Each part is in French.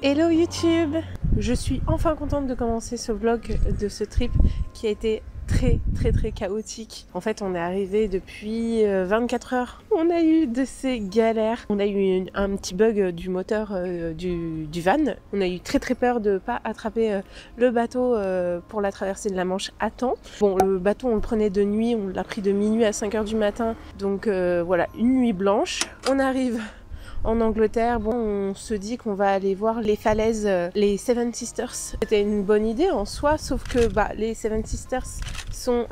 Hello YouTube! Je suis enfin contente de commencer ce vlog de ce trip qui a été très chaotique. En fait, on est arrivé depuis 24 heures. On a eu de ces galères. On a eu un petit bug du moteur du van. On a eu très peur de ne pas attraper le bateau pour la traversée de la Manche à temps. Bon, le bateau, on le prenait de nuit. On l'a pris de minuit à 5 heures du matin. Donc voilà, une nuit blanche. On arrive en Angleterre, bon, on se dit qu'on va aller voir les falaises, les Seven Sisters. C'était une bonne idée en soi, sauf que les Seven Sisters sont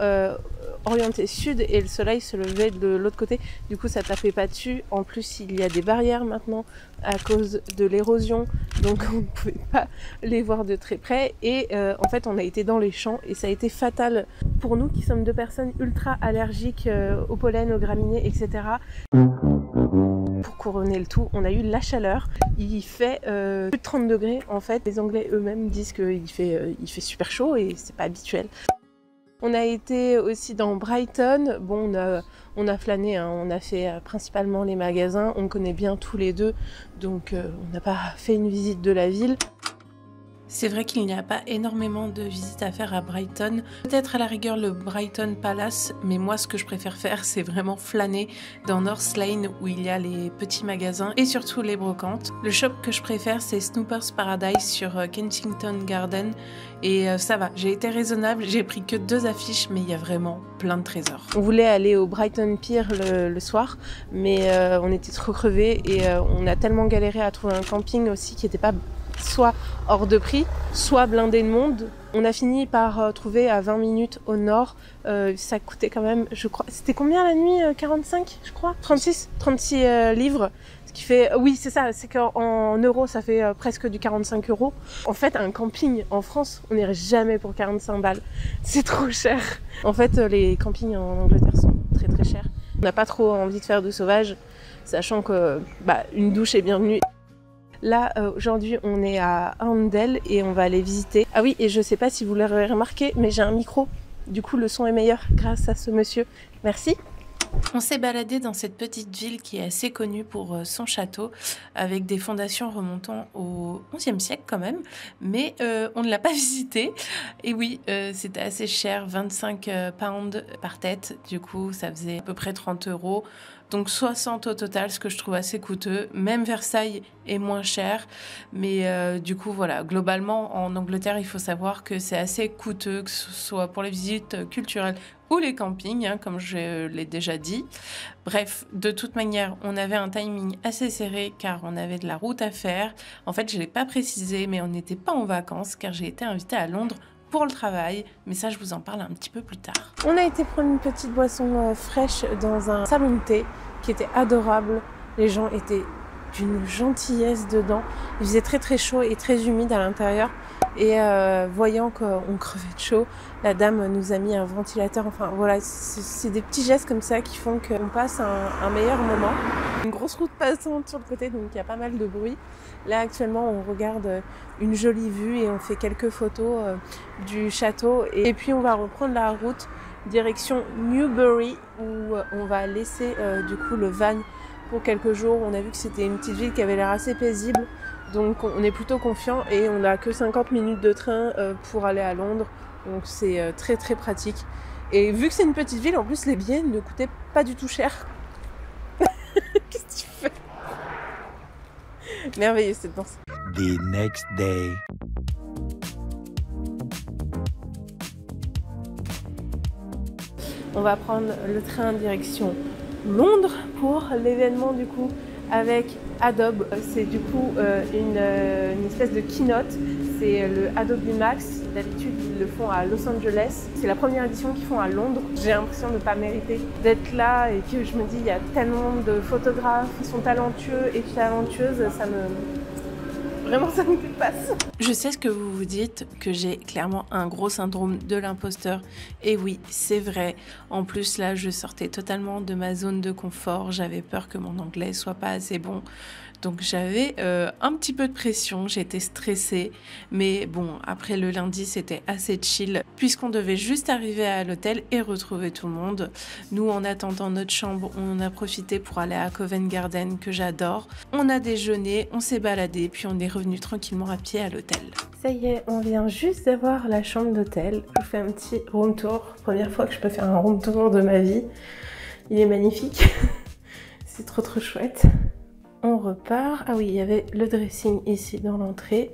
orientées sud et le soleil se levait de l'autre côté. Du coup, ça tapait pas dessus. En plus, il y a des barrières maintenant à cause de l'érosion, donc on ne pouvait pas les voir de très près. Et en fait, on a été dans les champs et ça a été fatal pour nous qui sommes deux personnes ultra allergiques au pollen, aux graminées, etc. Pour couronner le tout, on a eu la chaleur. Il fait plus de 30 degrés en fait. Les Anglais eux-mêmes disent qu'il fait super chaud et c'est pas habituel. On a été aussi dans Brighton. Bon, on a flâné, hein. On a fait principalement les magasins. On connaît bien tous les deux, donc on n'a pas fait une visite de la ville. C'est vrai qu'il n'y a pas énormément de visites à faire à Brighton. Peut-être à la rigueur le Brighton Palace, mais moi ce que je préfère faire c'est vraiment flâner dans North Lane où il y a les petits magasins et surtout les brocantes. Le shop que je préfère c'est Snoopers Paradise sur Kensington Garden et ça va, j'ai été raisonnable, j'ai pris que 2 affiches mais il y a vraiment plein de trésors. On voulait aller au Brighton Pier le soir mais on était trop crevés et on a tellement galéré à trouver un camping aussi qui n'était pas soit hors de prix, soit blindé de monde. On a fini par trouver à 20 minutes au nord. Ça coûtait quand même, je crois, c'était combien la nuit 45, je crois 36 livres. Ce qui fait, oui c'est ça, c'est qu'en euros ça fait presque du 45 €. En fait un camping en France, on n'irait jamais pour 45 balles. C'est trop cher. En fait les campings en Angleterre sont très chers. On n'a pas trop envie de faire de sauvage, sachant que une douche est bienvenue. Là, aujourd'hui, on est à Arundel et on va aller visiter. Ah oui, et je sais pas si vous l'aurez remarqué, mais j'ai un micro. Du coup, le son est meilleur grâce à ce monsieur. Merci. On s'est baladé dans cette petite ville qui est assez connue pour son château, avec des fondations remontant au XIe siècle quand même, mais on ne l'a pas visité. Et oui, c'était assez cher, 25 pounds par tête, du coup ça faisait à peu près 30 €. Donc 60 au total, ce que je trouve assez coûteux. Même Versailles est moins cher. Mais du coup, voilà, globalement, en Angleterre, il faut savoir que c'est assez coûteux, que ce soit pour les visites culturelles ou les campings, hein, comme je l'ai déjà dit. Bref, de toute manière, on avait un timing assez serré car on avait de la route à faire. En fait, je ne l'ai pas précisé, mais on n'était pas en vacances car j'ai été invitée à Londres pour le travail, mais ça je vous en parle un petit peu plus tard. On a été prendre une petite boisson fraîche dans un salon de thé qui était adorable. Les gens étaient d'une gentillesse dedans. Il faisait très chaud et très humide à l'intérieur et voyant qu'on crevait de chaud, la dame nous a mis un ventilateur. Enfin voilà, c'est des petits gestes comme ça qui font qu'on passe un meilleur moment. Une grosse route passante sur le côté, donc il y a pas mal de bruit. Là actuellement on regarde une jolie vue et on fait quelques photos du château et puis on va reprendre la route direction Newbury où on va laisser du coup le van pour quelques jours. On a vu que c'était une petite ville qui avait l'air assez paisible, donc on est plutôt confiant et on n'a que 50 minutes de train pour aller à Londres, donc c'est très pratique. Et vu que c'est une petite ville, en plus les billets ne coûtaient pas du tout cher. Qu'est-ce que tu fais? Merveilleux cette danse. The next day. On va prendre le train direction Londres pour l'événement du coup avec Adobe. C'est du coup une espèce de keynote. C'est le Adobe Max. D'habitude ils le font à Los Angeles. C'est la première édition qu'ils font à Londres. J'ai l'impression de ne pas mériter d'être là et que je me dis il y a tellement de photographes qui sont talentueux et talentueuses. Vraiment, ça me dépasse. Je sais ce que vous vous dites, que j'ai clairement un gros syndrome de l'imposteur. Et oui, c'est vrai. En plus, là, je sortais totalement de ma zone de confort. J'avais peur que mon anglais soit pas assez bon. Donc j'avais un petit peu de pression, j'étais stressée, mais bon, après le lundi c'était assez chill puisqu'on devait juste arriver à l'hôtel et retrouver tout le monde. Nous, en attendant notre chambre, on a profité pour aller à Covent Garden que j'adore. On a déjeuné, on s'est baladé, puis on est revenu tranquillement à pied à l'hôtel. Ça y est, on vient juste d'avoir la chambre d'hôtel. Je vous fais un petit room tour. Première fois que je peux faire un room tour de ma vie. Il est magnifique. C'est trop chouette. On repart. Ah oui, il y avait le dressing ici dans l'entrée.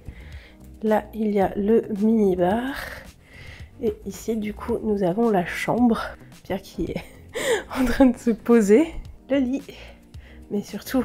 Là, il y a le mini-bar. Et ici, du coup, nous avons la chambre. Pierre qui est en train de se poser. Le lit. Mais surtout,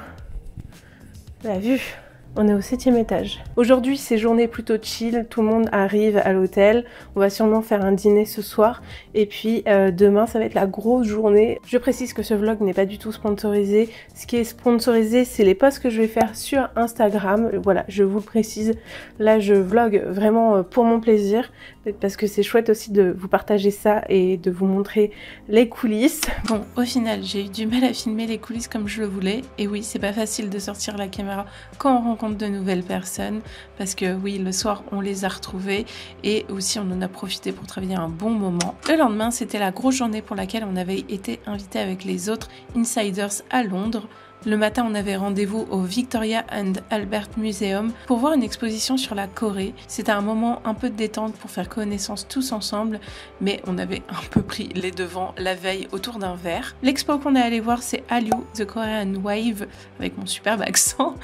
la vue. On est au 7e étage. Aujourd'hui, c'est journée plutôt chill. Tout le monde arrive à l'hôtel. On va sûrement faire un dîner ce soir. Et puis demain, ça va être la grosse journée. Je précise que ce vlog n'est pas du tout sponsorisé. Ce qui est sponsorisé, c'est les posts que je vais faire sur Instagram. Voilà, je vous le précise. Là, je vlog vraiment pour mon plaisir. Parce que c'est chouette aussi de vous partager ça et de vous montrer les coulisses. Bon, au final, j'ai eu du mal à filmer les coulisses comme je le voulais. Et oui, c'est pas facile de sortir la caméra quand on rencontre de nouvelles personnes, parce que oui, le soir on les a retrouvés et aussi on en a profité pour travailler un bon moment. Le lendemain, c'était la grosse journée pour laquelle on avait été invité avec les autres insiders à Londres. Le matin, on avait rendez-vous au Victoria and Albert Museum pour voir une exposition sur la Corée. C'était un moment un peu de détente pour faire connaissance tous ensemble, mais on avait un peu pris les devants la veille autour d'un verre. L'expo qu'on est allé voir, c'est Hallyu, The Korean Wave, avec mon superbe accent,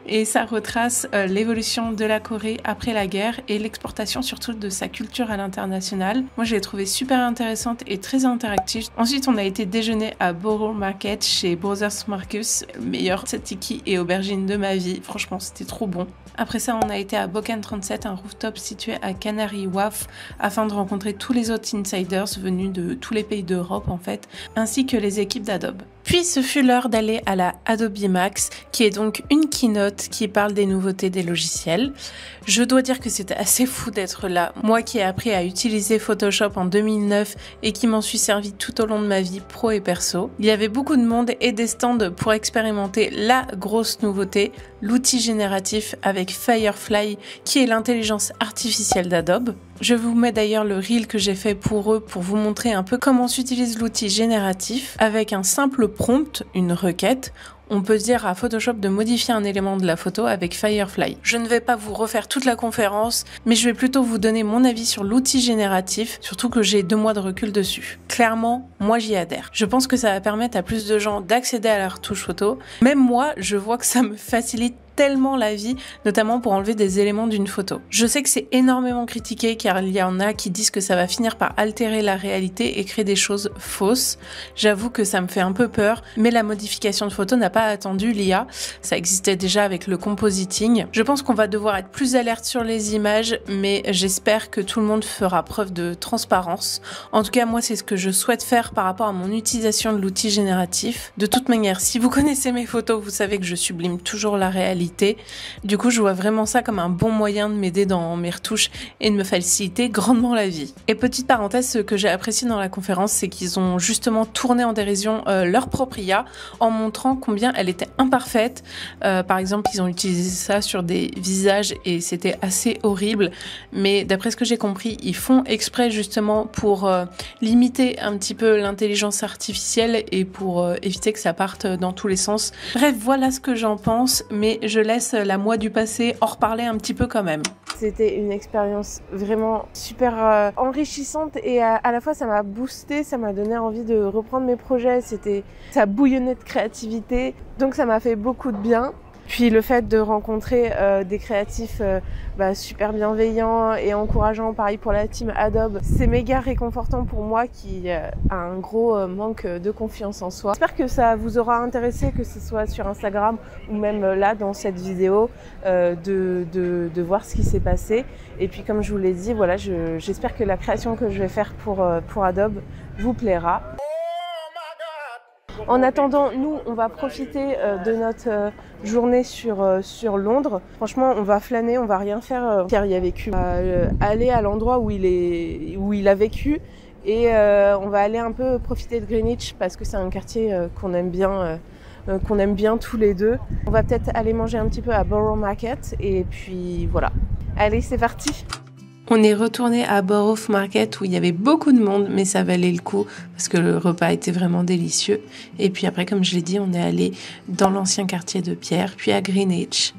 et ça retrace l'évolution de la Corée après la guerre et l'exportation surtout de sa culture à l'international. Moi, je l'ai trouvée super intéressante et très interactive. Ensuite, on a été déjeuner à Borough Market chez Brothers Marcus, le meilleur tzatziki et aubergine de ma vie. Franchement, c'était trop bon. Après ça, on a été à Bokan 37, un rooftop situé à Canary Wharf, afin de rencontrer tous les autres insiders venus de tous les pays d'Europe en fait, ainsi que les équipes d'Adobe. Puis ce fut l'heure d'aller à la Adobe Max, qui est donc une keynote qui parle des nouveautés des logiciels. Je dois dire que c'était assez fou d'être là. Moi qui ai appris à utiliser Photoshop en 2009 et qui m'en suis servi tout au long de ma vie pro et perso. Il y avait beaucoup de monde et des stands pour expérimenter la grosse nouveauté, l'outil génératif avec Firefly, qui est l'intelligence artificielle d'Adobe. Je vous mets d'ailleurs le reel que j'ai fait pour eux pour vous montrer un peu comment s'utilise l'outil génératif. Avec un simple prompt, une requête, on peut dire à Photoshop de modifier un élément de la photo avec Firefly. Je ne vais pas vous refaire toute la conférence, mais je vais plutôt vous donner mon avis sur l'outil génératif, surtout que j'ai 2 mois de recul dessus. Clairement, moi j'y adhère. Je pense que ça va permettre à plus de gens d'accéder à la retouche photo. Même moi, je vois que ça me facilite tellement la vie, notamment pour enlever des éléments d'une photo. Je sais que c'est énormément critiqué car il y en a qui disent que ça va finir par altérer la réalité et créer des choses fausses. J'avoue que ça me fait un peu peur, mais la modification de photo n'a pas attendu l'IA. Ça existait déjà avec le compositing. Je pense qu'on va devoir être plus alerte sur les images, mais j'espère que tout le monde fera preuve de transparence. En tout cas, moi, c'est ce que je souhaite faire par rapport à mon utilisation de l'outil génératif. De toute manière, si vous connaissez mes photos, vous savez que je sublime toujours la réalité. Du coup, je vois vraiment ça comme un bon moyen de m'aider dans mes retouches et de me faciliter grandement la vie. Et petite parenthèse, ce que j'ai apprécié dans la conférence, c'est qu'ils ont justement tourné en dérision leur propre IA en montrant combien elle était imparfaite. Par exemple, ils ont utilisé ça sur des visages et c'était assez horrible. Mais d'après ce que j'ai compris, ils font exprès justement pour limiter un petit peu l'intelligence artificielle et pour éviter que ça parte dans tous les sens. Bref, voilà ce que j'en pense, mais je laisse la moi du passé en reparler un petit peu quand même. C'était une expérience vraiment super enrichissante et à la fois ça m'a boosté, ça m'a donné envie de reprendre mes projets, ça bouillonnait de créativité, donc ça m'a fait beaucoup de bien. Puis le fait de rencontrer des créatifs super bienveillants et encourageants, pareil pour la team Adobe, c'est méga réconfortant pour moi qui a un gros manque de confiance en soi. J'espère que ça vous aura intéressé, que ce soit sur Instagram ou même là dans cette vidéo, de voir ce qui s'est passé. Et puis comme je vous l'ai dit, voilà, j'espère que la création que je vais faire pour Adobe vous plaira. En attendant, nous, on va profiter de notre journée sur Londres. Franchement, on va flâner, on va rien faire. Pierre y a vécu. On va aller à l'endroit où il a vécu et on va aller un peu profiter de Greenwich parce que c'est un quartier qu'on aime bien qu'on aime bien tous les deux. On va peut-être aller manger un petit peu à Borough Market et puis voilà. Allez, c'est parti! On est retourné à Borough Market où il y avait beaucoup de monde, mais ça valait le coup parce que le repas était vraiment délicieux. Et puis après, comme je l'ai dit, on est allé dans l'ancien quartier de Pierre, puis à Greenwich.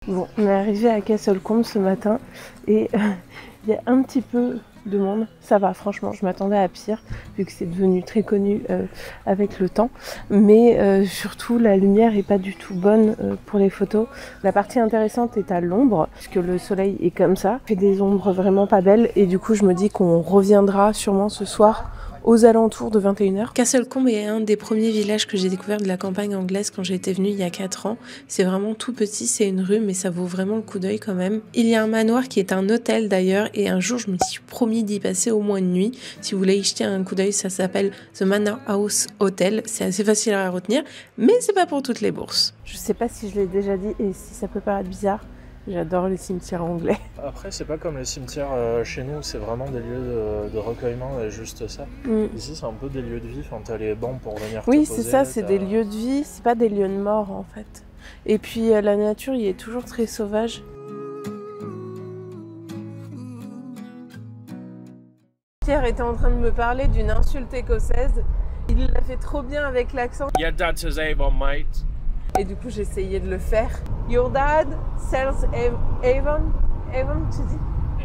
Bon, on est arrivé à Castle Combe ce matin et il y a un petit peu de monde. Ça va, franchement, je m'attendais à pire vu que c'est devenu très connu avec le temps. Mais surtout, la lumière est pas du tout bonne pour les photos. La partie intéressante est à l'ombre puisque le soleil est comme ça. Il fait des ombres vraiment pas belles et du coup, je me dis qu'on reviendra sûrement ce soir aux alentours de 21h. Castle Combe est un des premiers villages que j'ai découvert de la campagne anglaise quand j'étais venue il y a 4 ans. C'est vraiment tout petit, c'est une rue, mais ça vaut vraiment le coup d'œil quand même. Il y a un manoir qui est un hôtel d'ailleurs, et un jour je me suis promis d'y passer au moins une nuit. Si vous voulez y jeter un coup d'œil, ça s'appelle The Manor House Hotel. C'est assez facile à retenir, mais c'est pas pour toutes les bourses. Je sais pas si je l'ai déjà dit et si ça peut paraître bizarre. J'adore les cimetières anglais. Après, c'est pas comme les cimetières chez nous, c'est vraiment des lieux de recueillement et juste ça. Ici, c'est un peu des lieux de vie, enfin, t'as les bancs pour venir te poser. Oui, c'est ça, c'est des lieux de vie, c'est pas des lieux de mort en fait. Et puis la nature, il est toujours très sauvage. Pierre était en train de me parler d'une insulte écossaise. Il l'a fait trop bien avec l'accent. Your dad says Avon, mate. Et du coup, j'ai essayé de le faire. Your dad sells Avon. Avon, tu dis?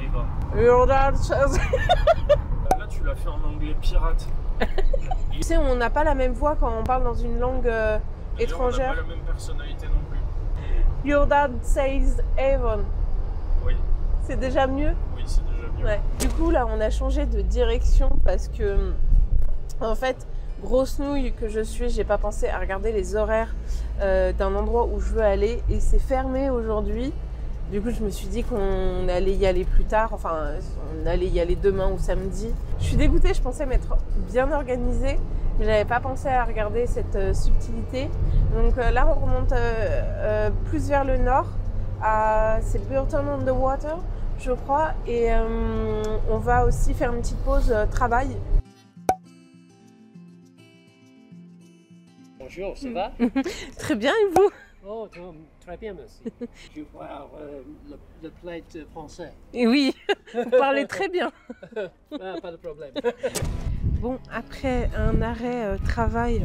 Avon. Your dad sells... Là, tu l'as fait en anglais pirate. Tu sais, on n'a pas la même voix quand on parle dans une langue étrangère. On n'a pas la même personnalité non plus. Your dad says Avon. Oui. C'est déjà mieux? Oui, c'est déjà mieux. Ouais. Du coup, là, on a changé de direction parce que, en fait, grosse nouille que je suis, j'ai pas pensé à regarder les horaires d'un endroit où je veux aller et c'est fermé aujourd'hui. Du coup, je me suis dit qu'on allait y aller plus tard, enfin, on allait y aller demain ou samedi. Je suis dégoûtée, je pensais m'être bien organisée, mais j'avais pas pensé à regarder cette subtilité. Donc là, on remonte plus vers le nord, c'est Burton on the Water, je crois, et on va aussi faire une petite pause travail. Bonjour, ça va? Très bien, et vous? Oh, très bien, merci. Je vois le plat français. Et oui, vous parlez très bien. Ah, pas de problème. Bon, après un arrêt travail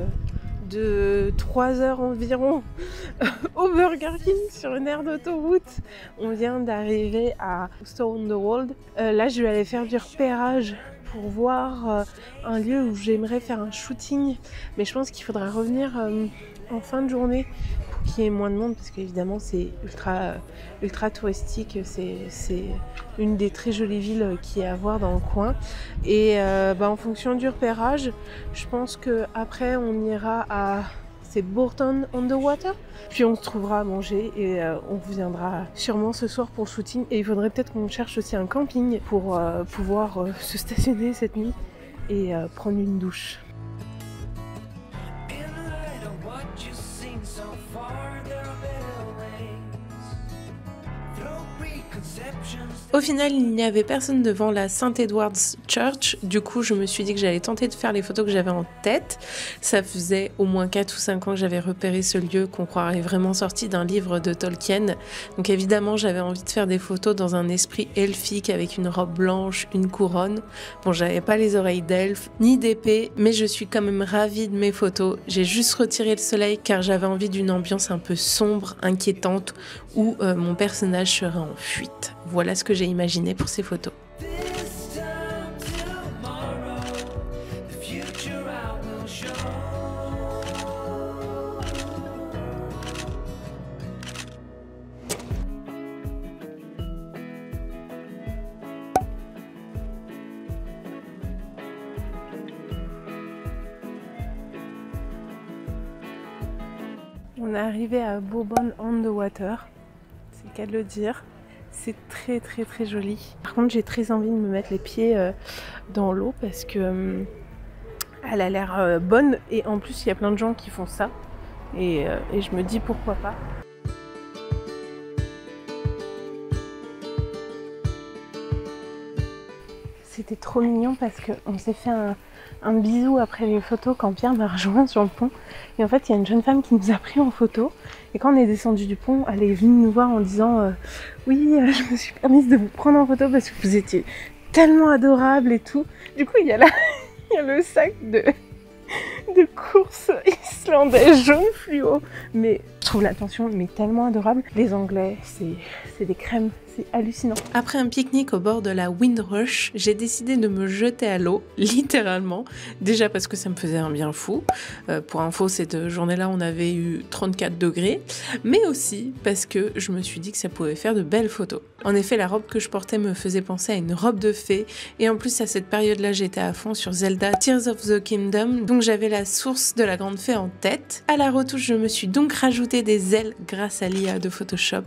de 3 heures environ au Burger King sur une aire d'autoroute, on vient d'arriver à Stone-on-the-Wold. Là, je vais aller faire du repérage pour voir un lieu où j'aimerais faire un shooting, mais je pense qu'il faudra revenir en fin de journée pour qu'il y ait moins de monde parce qu'évidemment c'est ultra touristique, c'est une des très jolies villes qu'il y a à voir dans le coin et en fonction du repérage, je pense qu'après on ira à c'est Burton on the Water. Puis on se trouvera à manger et on reviendra sûrement ce soir pour le shooting. Et il faudrait peut-être qu'on cherche aussi un camping pour pouvoir se stationner cette nuit et prendre une douche. Au final, il n'y avait personne devant la St. Edward's Church. Du coup, je me suis dit que j'allais tenter de faire les photos que j'avais en tête. Ça faisait au moins 4 ou 5 ans que j'avais repéré ce lieu qu'on croirait vraiment sorti d'un livre de Tolkien. Donc évidemment, j'avais envie de faire des photos dans un esprit elfique avec une robe blanche, une couronne. Bon, j'avais pas les oreilles d'elfe, ni d'épée, mais je suis quand même ravie de mes photos. J'ai juste retiré le soleil car j'avais envie d'une ambiance un peu sombre, inquiétante, où mon personnage serait en fuite. Voilà ce que j'ai imaginé pour ces photos. On est arrivé à Bourbon on the Water, c'est le cas de le dire. C'est très très très joli. Par contre, j'ai très envie de me mettre les pieds dans l'eau parce que elle a l'air bonne et en plus il y a plein de gens qui font ça et je me dis pourquoi pas. c'était trop mignon parce qu'on s'est fait un bisou après les photos quand Pierre m'a rejoint sur le pont. Et en fait, il y a une jeune femme qui nous a pris en photo. Et quand on est descendu du pont, elle est venue nous voir en disant oui, je me suis permise de vous prendre en photo parce que vous étiez tellement adorable et tout. Du coup, il y a le sac de course islandais jaune fluo. Mais je trouve l'attention mais tellement adorable. Les Anglais, c'est des crèmes. C'est hallucinant. Après un pique-nique au bord de la Windrush, j'ai décidé de me jeter à l'eau, littéralement. Déjà parce que ça me faisait un bien fou. Pour info, cette journée-là, on avait eu 34 degrés. Mais aussi parce que je me suis dit que ça pouvait faire de belles photos. En effet, la robe que je portais me faisait penser à une robe de fée. Et en plus, à cette période-là, j'étais à fond sur Zelda Tears of the Kingdom. Donc j'avais la source de la grande fée en tête. À la retouche, je me suis donc rajouté des ailes grâce à l'IA de Photoshop.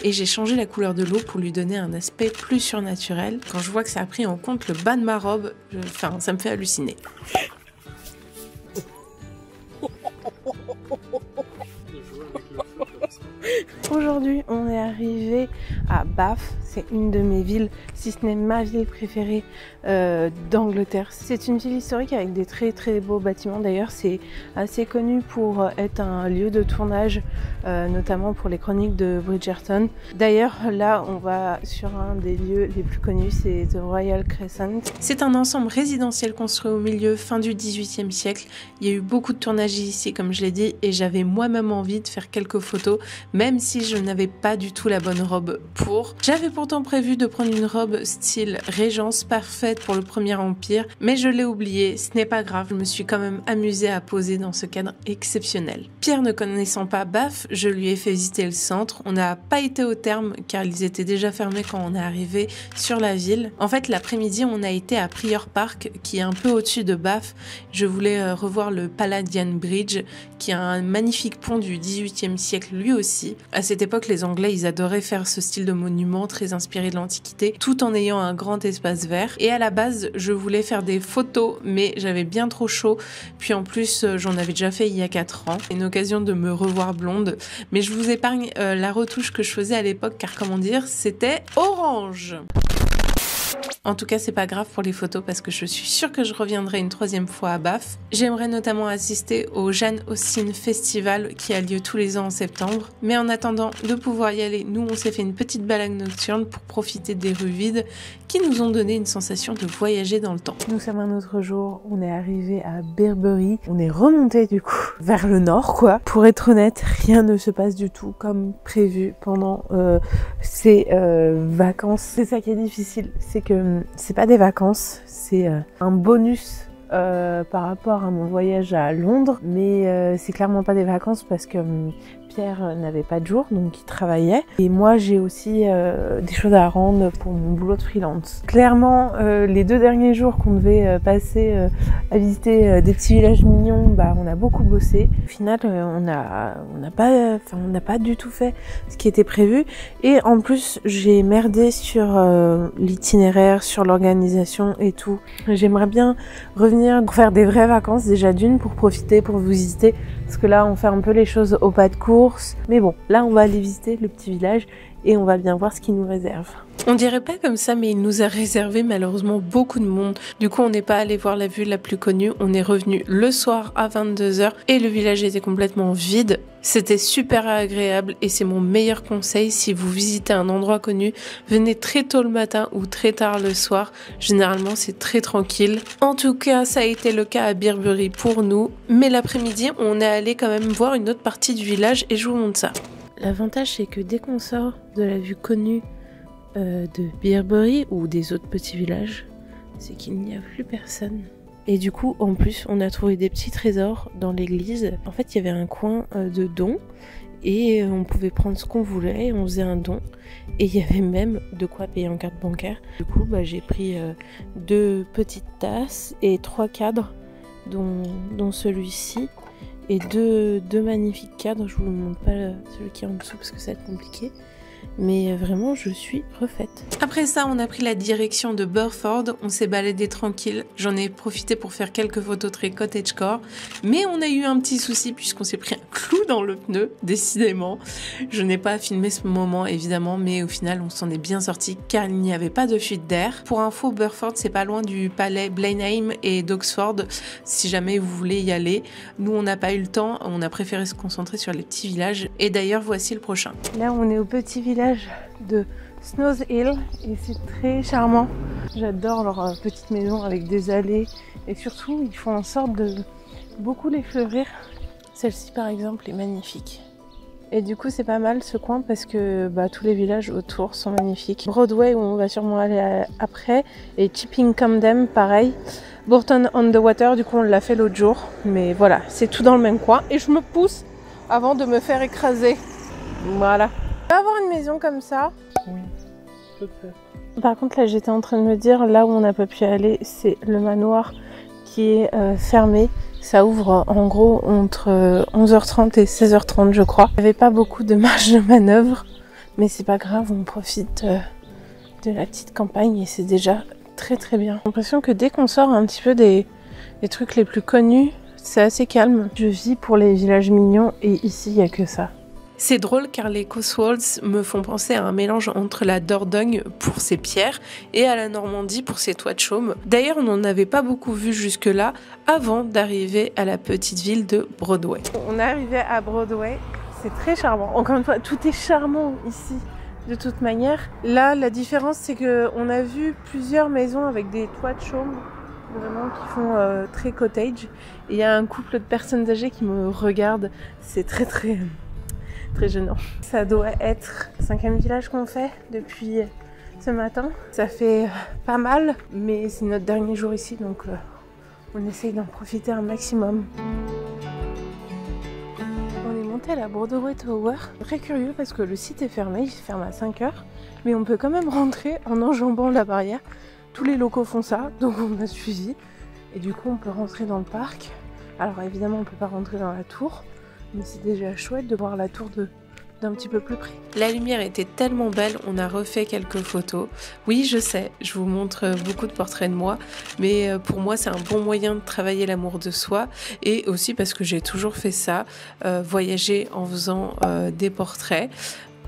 Et j'ai changé la couleur de l'eau pour lui donner un aspect plus surnaturel. Quand je vois que ça a pris en compte le bas de ma robe, ça me fait halluciner. Aujourd'hui, on est arrivé à Bath. C'est une de mes villes, si ce n'est ma ville préférée d'Angleterre. C'est une ville historique avec des très très beaux bâtiments. D'ailleurs, c'est assez connu pour être un lieu de tournage, notamment pour les chroniques de Bridgerton. D'ailleurs, là, on va sur un des lieux les plus connus, c'est The Royal Crescent. C'est un ensemble résidentiel construit au milieu, fin du XVIIIe siècle. Il y a eu beaucoup de tournages ici, comme je l'ai dit, et j'avais moi-même envie de faire quelques photos, même si je n'avais pas du tout la bonne robe pour. J'avais pourtant prévu de prendre une robe style Régence parfaite pour le Premier Empire, mais je l'ai oublié, ce n'est pas grave, je me suis quand même amusée à poser dans ce cadre exceptionnel. Pierre ne connaissant pas Bath, je lui ai fait visiter le centre. On n'a pas été au terme car ils étaient déjà fermés quand on est arrivé sur la ville. En fait, l'après-midi, on a été à Prior Park, qui est un peu au-dessus de Bath. Je voulais revoir le Palladian Bridge, qui a un magnifique pont du XVIIIe siècle lui aussi. À cette époque, les Anglais, ils adoraient faire ce style de monument très inspiré de l'Antiquité, tout en ayant un grand espace vert. Et à la base, je voulais faire des photos, mais j'avais bien trop chaud. Puis en plus, j'en avais déjà fait il y a 4 ans. Une occasion de me revoir blonde. Mais je vous épargne la retouche que je faisais à l'époque, car comment dire, c'était orange. En tout cas, c'est pas grave pour les photos parce que je suis sûre que je reviendrai une 3e fois à Bath. J'aimerais notamment assister au Jane Austen Festival qui a lieu tous les ans en septembre. Mais en attendant de pouvoir y aller, nous on s'est fait une petite balade nocturne pour profiter des rues vides qui nous ont donné une sensation de voyager dans le temps. Nous sommes un autre jour, on est arrivé à Birbury. On est remonté du coup vers le nord quoi. Pour être honnête, rien ne se passe du tout comme prévu pendant ces vacances. C'est ça qui est difficile, c'est que c'est pas des vacances, c'est un bonus par rapport à mon voyage à Londres, mais c'est clairement pas des vacances parce que Pierre n'avait pas de jour, donc il travaillait. Et moi, j'ai aussi des choses à rendre pour mon boulot de freelance. Clairement, les 2 derniers jours qu'on devait passer à visiter des petits villages mignons, bah, on a beaucoup bossé. Au final, on n'a pas du tout fait ce qui était prévu. Et en plus, j'ai merdé sur l'itinéraire, sur l'organisation et tout. J'aimerais bien revenir pour faire des vraies vacances, déjà d'une, pour profiter, pour vous visiter. Parce que là, on fait un peu les choses au pas de course. Mais bon, là, on va aller visiter le petit village et on va bien voir ce qu'il nous réserve. On dirait pas comme ça, mais il nous a réservé malheureusement beaucoup de monde. Du coup, on n'est pas allé voir la vue la plus connue. On est revenu le soir à 22 h et le village était complètement vide. C'était super agréable et c'est mon meilleur conseil. Si vous visitez un endroit connu, venez très tôt le matin ou très tard le soir. Généralement, c'est très tranquille. En tout cas, ça a été le cas à Birbury pour nous. Mais l'après-midi, on est allé quand même voir une autre partie du village et je vous montre ça. L'avantage, c'est que dès qu'on sort de la vue connue de Birbury ou des autres petits villages, c'est qu'il n'y a plus personne. Et du coup, en plus, on a trouvé des petits trésors dans l'église. En fait, il y avait un coin de dons et on pouvait prendre ce qu'on voulait, on faisait un don. Et il y avait même de quoi payer en carte bancaire. Du coup, j'ai pris 2 petites tasses et 3 cadres, dont celui-ci. Et deux magnifiques cadres, je vous montre pas celui qui est en dessous parce que ça va être compliqué. mais vraiment je suis refaite. Après ça, on a pris la direction de Burford, on s'est baladé tranquille, j'en ai profité pour faire quelques photos très cottagecore, mais on a eu un petit souci puisqu'on s'est pris un clou dans le pneu, décidément. Je n'ai pas filmé ce moment évidemment, mais au final on s'en est bien sorti car il n'y avait pas de fuite d'air. Pour info, Burford c'est pas loin du palais Blenheim et d'Oxford, si jamais vous voulez y aller. Nous on n'a pas eu le temps, on a préféré se concentrer sur les petits villages, et d'ailleurs voici le prochain. Là on est au petit village de Snows Hill et c'est très charmant. J'adore leur petite maison avec des allées et surtout ils font en sorte de beaucoup les fleurir. Celle-ci par exemple est magnifique. Et du coup c'est pas mal ce coin parce que tous les villages autour sont magnifiques. Broadway où on va sûrement aller après et Chipping Campden pareil. Bourton on the Water du coup on l'a fait l'autre jour. Mais voilà, c'est tout dans le même coin et je me pousse avant de me faire écraser. Voilà. On va avoir une maison comme ça. Oui, peut-être. Par contre là j'étais en train de me dire, là où on n'a pas pu aller c'est le manoir qui est fermé. Ça ouvre en gros entre 11h30 et 16h30 je crois. Il n'y avait pas beaucoup de marge de manœuvre, mais c'est pas grave, on profite de la petite campagne et c'est déjà très très bien. J'ai l'impression que dès qu'on sort un petit peu des trucs les plus connus, c'est assez calme. Je vis pour les villages mignons et ici il n'y a que ça. C'est drôle car les Cotswolds me font penser à un mélange entre la Dordogne pour ses pierres et à la Normandie pour ses toits de chaume. D'ailleurs, on n'en avait pas beaucoup vu jusque-là avant d'arriver à la petite ville de Broadway. On est arrivé à Broadway, c'est très charmant. Encore une fois, tout est charmant ici de toute manière. Là, la différence, c'est qu'on a vu plusieurs maisons avec des toits de chaume vraiment qui font très cottage. Et il y a un couple de personnes âgées qui me regardent. C'est très gênant. Ça doit être le 5e village qu'on fait depuis ce matin. Ça fait pas mal, mais c'est notre dernier jour ici, donc on essaye d'en profiter un maximum. On est monté à la Broadway Tower. Très curieux parce que le site est fermé, il ferme à 5h, mais on peut quand même rentrer en enjambant la barrière. Tous les locaux font ça, donc on a suivi. Et du coup, on peut rentrer dans le parc. Alors évidemment, on peut pas rentrer dans la tour, mais c'est déjà chouette de voir la tour d'un petit peu plus près. La lumière était tellement belle, on a refait quelques photos. Oui, je sais, je vous montre beaucoup de portraits de moi, mais pour moi, c'est un bon moyen de travailler l'amour de soi et aussi parce que j'ai toujours fait ça, voyager en faisant des portraits.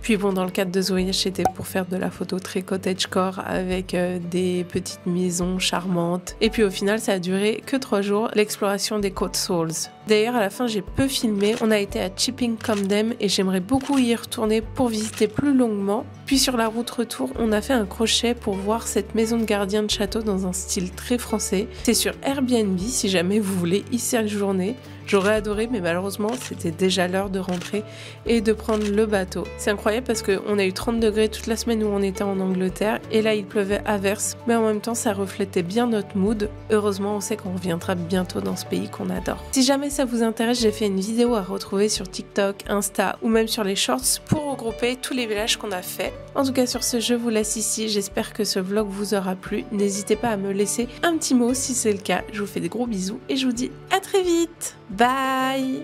Puis bon, dans le cadre de ce voyage, c'était pour faire de la photo très cottagecore avec des petites maisons charmantes. Et puis au final, ça a duré que 3 jours, l'exploration des Cotswolds. D'ailleurs, à la fin, j'ai peu filmé. On a été à Chipping Campden et j'aimerais beaucoup y retourner pour visiter plus longuement. Puis sur la route retour, on a fait un crochet pour voir cette maison de gardien de château dans un style très français. C'est sur Airbnb si jamais vous voulez y séjourner. J'aurais adoré, mais malheureusement, c'était déjà l'heure de rentrer et de prendre le bateau. C'est incroyable parce qu'on a eu 30 degrés toute la semaine où on était en Angleterre et là, il pleuvait à verse, mais en même temps, ça reflétait bien notre mood. Heureusement, on sait qu'on reviendra bientôt dans ce pays qu'on adore. Si jamais ça vous intéresse, j'ai fait une vidéo à retrouver sur TikTok, Insta ou même sur les shorts pour regrouper tous les villages qu'on a fait. En tout cas, sur ce, je vous laisse ici. J'espère que ce vlog vous aura plu. N'hésitez pas à me laisser un petit mot si c'est le cas. Je vous fais des gros bisous et je vous dis à très vite. Bye!